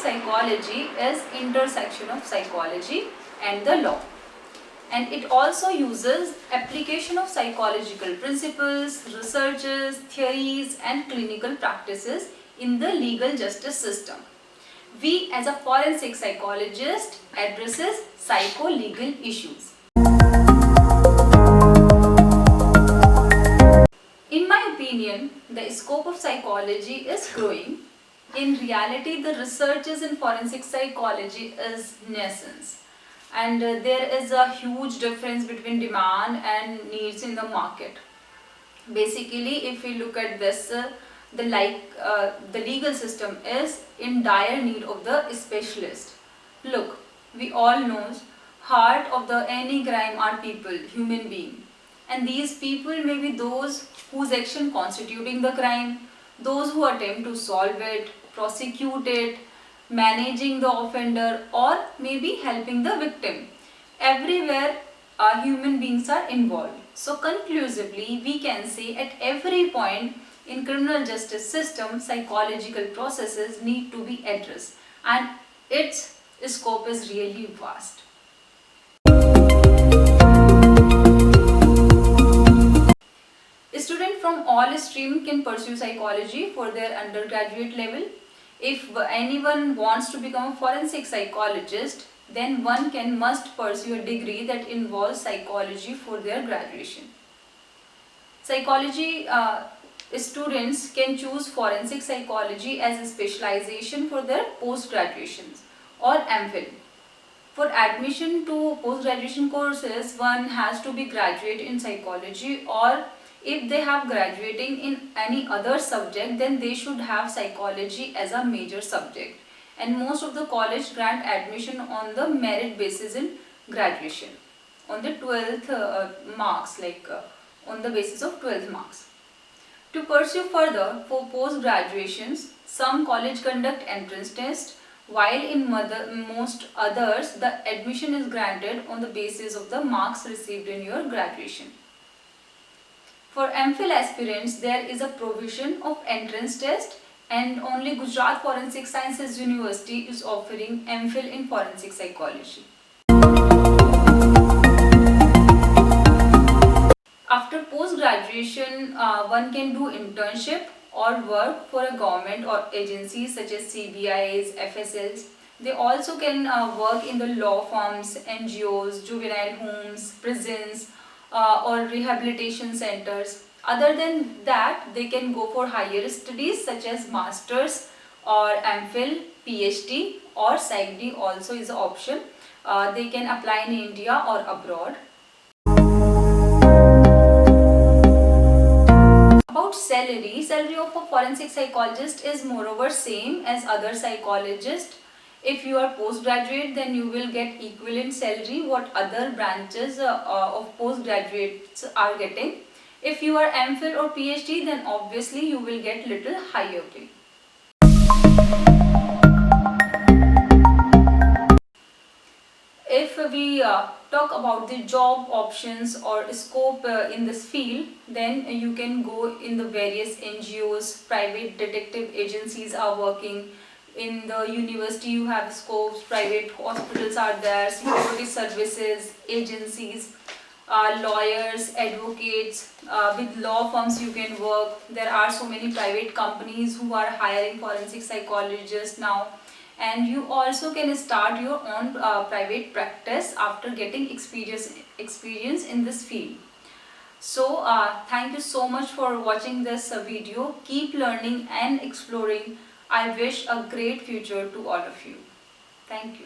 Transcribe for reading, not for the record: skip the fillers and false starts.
psychology is intersection of psychology and the law, and it also uses application of psychological principles, researches, theories and clinical practices in the legal justice system. We as a forensic psychologist addresses psycho-legal issues. In my opinion, the scope of psychology is growing. In reality, the researches in forensic psychology is nascent, and there is a huge difference between demand and needs in the market. Basically, if we look at this, the legal system is in dire need of the specialist. Look, we all know heart of the any crime are people, human being, and these people may be those whose action constituting the crime, those who attempt to solve it, prosecute it, managing the offender, or maybe helping the victim. Everywhere human beings are involved. So conclusively, we can say at every point in criminal justice system, psychological processes need to be addressed, and its scope is really vast. Students from all streams can pursue psychology for their undergraduate level. If anyone wants to become a forensic psychologist, then one must pursue a degree that involves psychology for their graduation. Psychology students can choose forensic psychology as a specialization for their post-graduations or MPhil. For admission to post-graduation courses, one has to be graduate in psychology, or if they have graduating in any other subject, then they should have psychology as a major subject. And most of the college grant admission on the merit basis in graduation, on the 12th marks, on the basis of 12th marks. To pursue further for post graduations, some college conduct entrance test, while in most others the admission is granted on the basis of the marks received in your graduation. For MPhil aspirants, there is a provision of entrance test, and only Gujarat Forensic Sciences University is offering MPhil in forensic psychology. After post-graduation, one can do internship or work for a government or agencies such as CBIs, FSLs. They also can work in the law firms, NGOs, juvenile homes, prisons, or rehabilitation centers. Other than that, they can go for higher studies such as masters or MPhil, PhD, or PsyD also is an option. They can apply in India or abroad. About salary of a forensic psychologist is moreover same as other psychologists. If you are postgraduate, then you will get equivalent salary what other branches of postgraduates are getting. If you are MPhil or PhD, then obviously you will get little higher pay. If we talk about the job options or scope in this field, then you can go in the various NGOs, private detective agencies are working. In the university you have scopes, private hospitals are there, security services, agencies, lawyers, advocates, with law firms you can work. There are so many private companies who are hiring forensic psychologists now, and you also can start your own private practice after getting experience in this field. So thank you so much for watching this video. Keep learning and exploring. I wish a great future to all of you. Thank you.